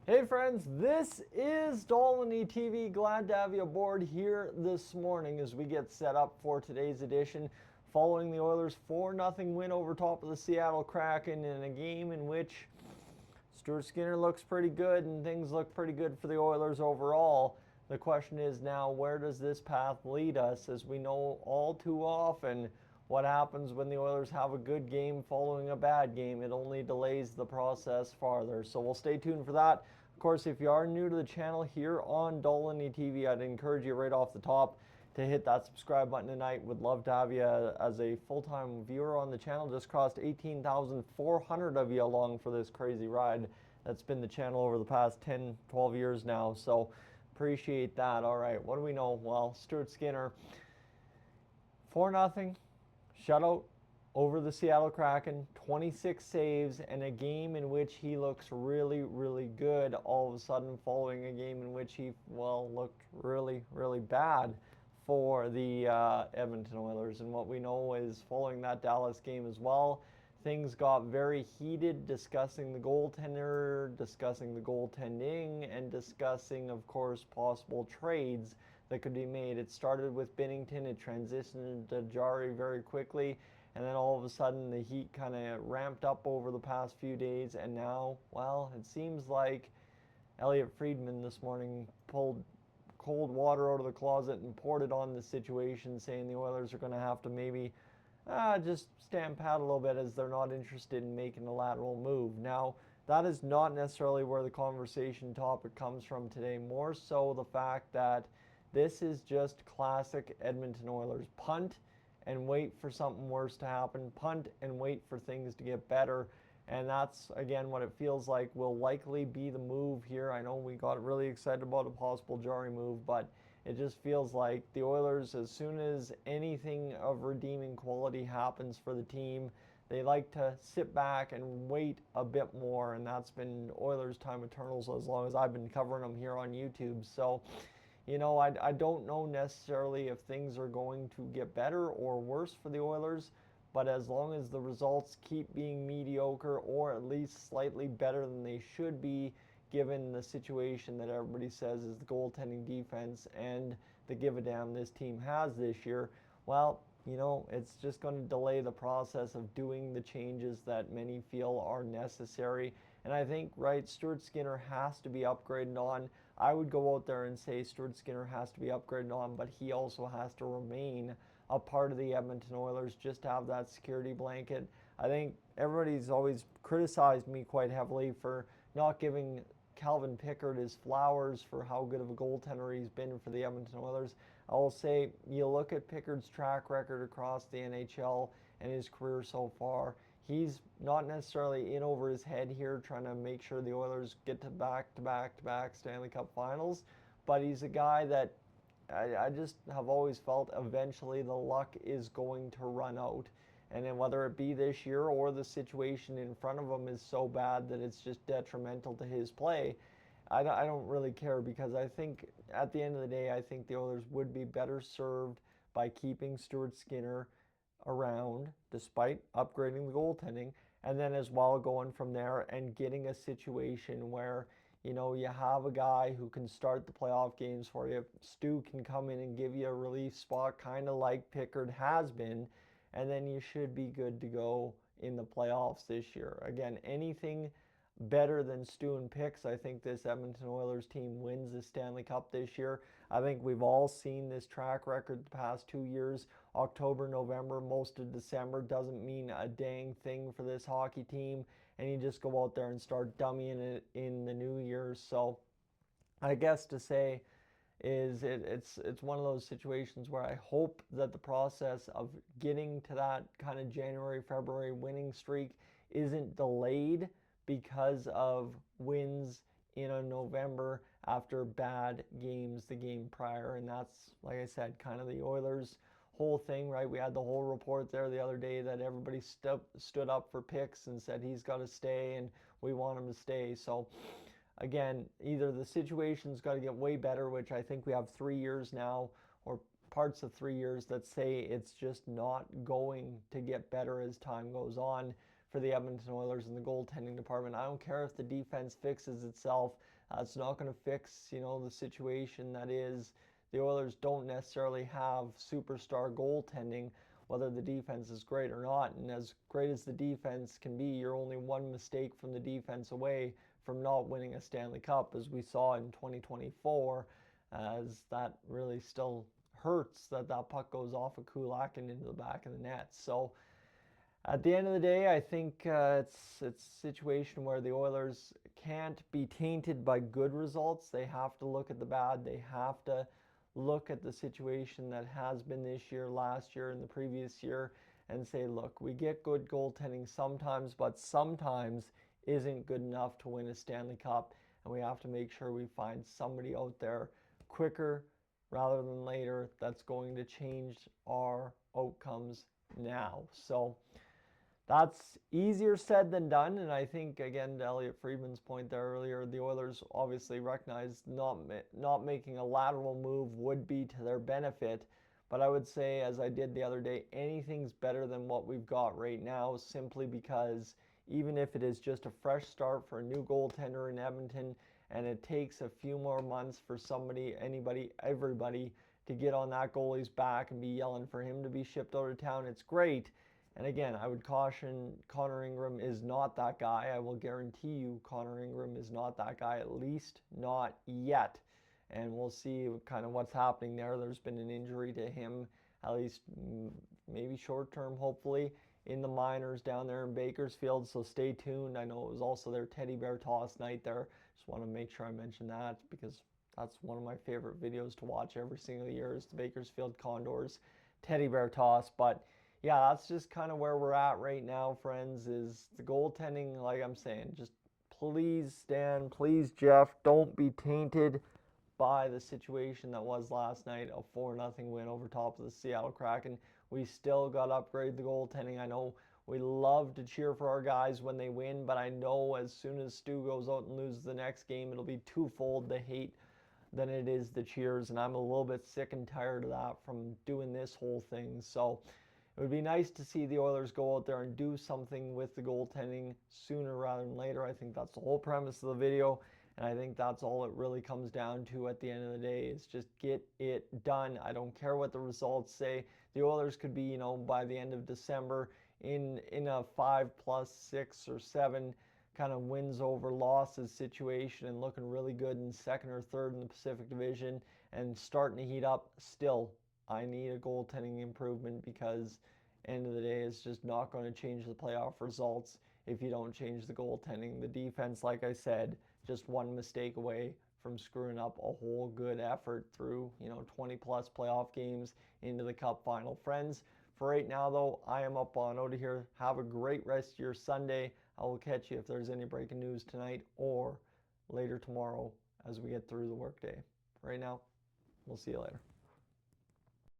Hey friends, this is Dolynny TV. Glad to have you aboard here this morning as we get set up for today's edition following the Oilers 4-0 win over top of the Seattle Kraken in a game in which Stuart Skinner looks pretty good and things look pretty good for the Oilers overall. The question is now, where does this path lead us? As we know all too often, what happens when the Oilers have a good game following a bad game? It only delays the process farther. So we'll stay tuned for that. Of course, if you are new to the channel here on Dolynny TV, I'd encourage you right off the top to hit that subscribe button tonight. Would love to have you as a full-time viewer on the channel. Just crossed 18,400 of you along for this crazy ride that's been the channel over the past 10, 12 years now. So appreciate that. All right, what do we know? Well, Stuart Skinner, 4-0 shutout over the Seattle Kraken, 26 saves, and a game in which he looks really, really good all of a sudden following a game in which he, well, looked really, really bad for the Edmonton Oilers. And what we know is following that Dallas game as well, things got very heated discussing the goaltender, discussing the goaltending, and discussing, of course, possible trades that could be made. It started with Binnington, it transitioned to Jarry very quickly, and then all of a sudden the heat kind of ramped up over the past few days, and now, well, it seems like Elliot Friedman this morning pulled cold water out of the closet and poured it on the situation, saying the Oilers are going to have to maybe just stand pat a little bit as they're not interested in making a lateral move. Now, that is not necessarily where the conversation topic comes from today, more so the fact that this is just classic Edmonton Oilers. Punt and wait for something worse to happen, punt and wait for things to get better. And that's, again, what it feels like will likely be the move here. I know we got really excited about a possible Jarry move, but it just feels like the Oilers, as soon as anything of redeeming quality happens for the team, they like to sit back and wait a bit more. And that's been Oilers' time eternals as long as I've been covering them here on YouTube. So, I don't know necessarily if things are going to get better or worse for the Oilers, but as long as the results keep being mediocre or at least slightly better than they should be, given the situation that everybody says is the goaltending defense and the give a damn this team has this year, well, it's just going to delay the process of doing the changes that many feel are necessary. And I think, right, Stuart Skinner has to be upgraded on. I would go out there and say Stuart Skinner has to be upgraded on, but he also has to remain a part of the Edmonton Oilers just to have that security blanket. I think everybody's always criticized me quite heavily for not giving Calvin Pickard his flowers for how good of a goaltender he's been for the Edmonton Oilers. I will say, you look at Pickard's track record across the NHL and his career so far, he's not necessarily in over his head here trying to make sure the Oilers get to back Stanley Cup finals, but he's a guy that I just have always felt eventually the luck is going to run out. And then whether it be this year or the situation in front of him is so bad that it's just detrimental to his play, I don't really care, because I think at the end of the day, I think the Oilers would be better served by keeping Stuart Skinner around despite upgrading the goaltending, and then as well going from there and getting a situation where you have a guy who can start the playoff games for you. Stu can come in and give you a relief spot, kind of like Pickard has been, and then you should be good to go in the playoffs this year. Again, anything better than Stu and Picks, I think this Edmonton Oilers team wins the Stanley Cup this year. I think we've all seen this track record the past 2 years. October, November, most of December doesn't mean a dang thing for this hockey team, and you just go out there and start dummying it in the new year. So I guess to say is it's one of those situations where I hope that the process of getting to that kind of January, February winning streak isn't delayed because of wins in a November after bad games the game prior. And that's, like I said, kind of the Oilers' whole thing, right? We had the whole report there the other day that everybody stood up for Picks and said he's got to stay and we want him to stay. So again, either the situation's got to get way better, which I think we have 3 years now, or parts of 3 years that say it's just not going to get better as time goes on. for the Edmonton Oilers in the goaltending department. I don't care if the defense fixes itself. It's not going to fix, the situation that is. The Oilers don't necessarily have superstar goaltending, whether the defense is great or not. And as great as the defense can be, you're only one mistake from the defense away from not winning a Stanley Cup, as we saw in 2024, as that really still hurts that puck goes off of Kulak and into the back of the net. So at the end of the day, I think it's a situation where the Oilers can't be tainted by good results. They have to look at the bad. They have to look at the situation that has been this year, last year, and the previous year, and say, look, we get good goaltending sometimes, but sometimes isn't good enough to win a Stanley Cup, and we have to make sure we find somebody out there quicker rather than later that's going to change our outcomes now. So that's easier said than done, and I think, again, to Elliot Friedman's point there earlier, the Oilers obviously recognized not making a lateral move would be to their benefit, but I would say, as I did the other day, anything's better than what we've got right now, simply because even if it is just a fresh start for a new goaltender in Edmonton, and it takes a few more months for somebody, anybody, everybody to get on that goalie's back and be yelling for him to be shipped out of town, it's great. And again, I would caution Connor Ingram is not that guy. I will guarantee you Connor Ingram is not that guy, at least not yet. And we'll see kind of what's happening there. There's been an injury to him, at least maybe short term, hopefully, in the minors down there in Bakersfield. So stay tuned. I know it was also their teddy bear toss night there. Just want to make sure I mention that, because that's one of my favorite videos to watch every single year, is the Bakersfield Condors teddy bear toss. But yeah, that's just kind of where we're at right now, friends, is the goaltending, like I'm saying, just please, Stan, please, Jeff, don't be tainted by the situation that was last night, a 4-0 win over top of the Seattle Kraken. We still got to upgrade the goaltending. I know we love to cheer for our guys when they win, but I know as soon as Stu goes out and loses the next game, it'll be twofold the hate than it is the cheers, and I'm a little bit sick and tired of that from doing this whole thing. So it would be nice to see the Oilers go out there and do something with the goaltending sooner rather than later. I think that's the whole premise of the video, and I think that's all it really comes down to at the end of the day, is just get it done. I don't care what the results say. The Oilers could be, by the end of December in a 5+6 or 7 kind of wins over losses situation and looking really good in second or third in the Pacific Division and starting to heat up. Still, I need a goaltending improvement, because end of the day, it's just not going to change the playoff results if you don't change the goaltending. The defense, like I said, just one mistake away from screwing up a whole good effort through 20 plus playoff games into the Cup final. Friends, for right now though, I am up on out of here. Have a great rest of your Sunday. I will catch you if there's any breaking news tonight or later tomorrow as we get through the workday. Right now, we'll see you later.